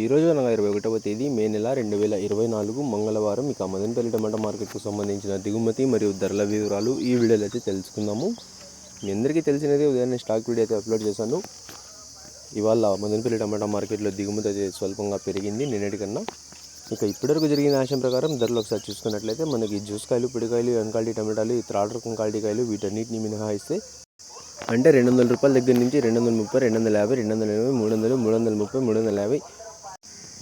ఈరోజు అనగా 21వ తేదీ మే నెల 2024 మంగళవారం మదనపల్లి టమాటా మార్కెట్కు సంబంధించిన దిగుమతి మరియు ధరల వివరాలు ఈ వీడియోలో అయితే తెలుసుకుందాము. మీ అందరికీ తెలిసినదే ఉదయాన్నే స్టాక్ వీడియో అయితే అప్లోడ్ చేశాను. ఇవాళ మదనపల్లి టమాటా మార్కెట్లో దిగుమతి అయితే స్వల్పంగా పెరిగింది నిన్నటి కన్నా. ఇప్పటివరకు జరిగిన ఆశయం ప్రకారం ధరలు ఒకసారి చూసుకున్నట్లయితే మనకి జ్యూస్ కాయలు, పిడికాయలు, ఎన్కాల్టీ టమాటాలు, థర్డ్ రకం క్వాలిటీ కాయలు వీటన్నిటిని మినహాయిస్తే అంటే ₹200 దగ్గర నుంచి 230, 250, 280, 300, 330, 350,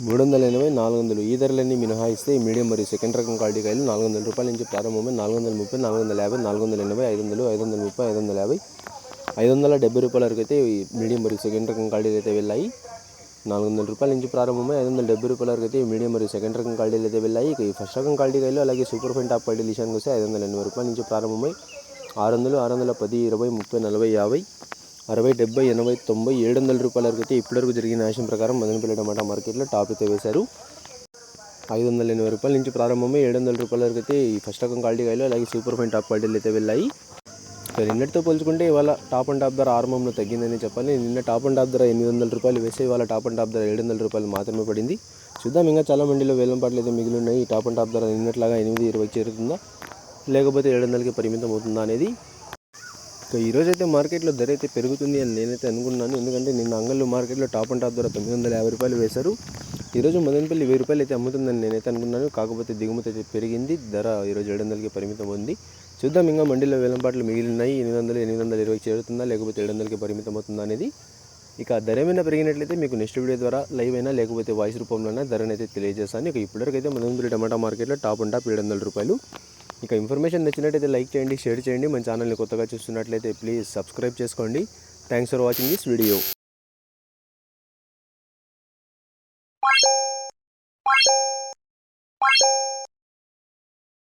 380, 400 ఈ ధరలన్నీ మినహాయిస్తే మీడియం మరియు సెకండ్ రకం క్వాలిటీ కాయలు ₹400 నుంచి ప్రారంభమై 430, 450, 480, 500, 530, 550, ₹570 వరకు అయితే మీడియం మరియు సెకండ్ రకం క్వాలిటీలు అయితే వెళ్ళాయి. ₹400 నుంచి ప్రారంభమై ₹570 వరకు అయితే మీడియం మరియు సెకండ్ రకం క్వాలిటీలు అయితే వెళ్ళాయి. ఈ ఫస్ట్ రకం క్వాలిటీ కాయలు అలాగే సూపర్ ఫైన్ టాప్ క్వాలిటీ విషయానికి వస్తే ₹580 నుంచి ప్రారంభమై 600, 610, 20, 30, 40, 50, 60, 70, 80, 90, ₹700 వరకు అయితే ఇప్పటివరకు జరిగిన ఆశయం ప్రకారం మదనపల్లి టమాటా మార్కెట్లో టాప్ అయితే వేశారు. ₹580 నుంచి ప్రారంభమై ₹700 వరకు అయితే ఈ ఫస్ట్ రకం క్వాలిటీ కాయలు అలాగే సూపర్ ఫైన్ టాప్ క్వాలిటీలు అయితే వెళ్ళాయి. నిన్నటితో పోల్చుకుంటే ఇవాళ టాప్ అండ్ టాప్ ధర ఆరంభంలో తగ్గిందని చెప్పాలి. నిన్న టాప్ అండ్ టాప్ ధర ₹800 వేస్తే ఇవాళ టాప్ అండ్ టాప్ ధర ₹700 మాత్రమే పడింది. చూద్దాం, ఇంకా చాలా మండీలో వేలంపాట్లు అయితే మిగిలి ఉన్నాయి. ఈ టాప్ అండ్ టాప్ ధర నిన్నట్లాగా 820 చేరుతుందా లేకపోతే 700కి పరిమితం అవుతుందా అనేది. ఈరోజు అయితే మార్కెట్లో ధర అయితే పెరుగుతుంది అని నేనైతే అనుకున్నాను. ఎందుకంటే నిన్న అంగళ్ళు మార్కెట్లో టాప్ అండ్ టాప్ ధర ₹950 వేశారు. ఈరోజు మదనపల్లి ₹1000 అయితే అమ్ముతుందని నేనైతే అనుకున్నాను. కాకపోతే దిగుమతి అయితే పెరిగింది, ధర ఈరోజు 700కి పరిమితం ఉంది. చూద్దాం, ఇంకా మండీలో వేలంపాట్లు మిగిలి ఉన్నాయి. 800, 820 చేరుతుందా లేకపోతే 700కి పరిమితం అవుతుందా అనేది. ధర ఏమైనా పెరిగినట్లయితే మీకు నెక్స్ట్ వీడియో ద్వారా లైవ్ అయినా లేకపోతే వాయిస్ రూపంలోనే ధరను అయితే తెలియజేస్తాను. ఇప్పటివరకు అయితే మదనపల్లి టమాటా మార్కెట్లో టాప్ అండ్ టాప్ ₹700. ఇన్ఫర్మేషన్ నచ్చినట్టయితే లైక్ చేయండి, షేర్ చేయండి. మన ఛానల్ని కొత్తగా చూస్తున్నట్లయితే ప్లీజ్ సబ్స్క్రైబ్ చేసుకోండి. Thanks for watching this video.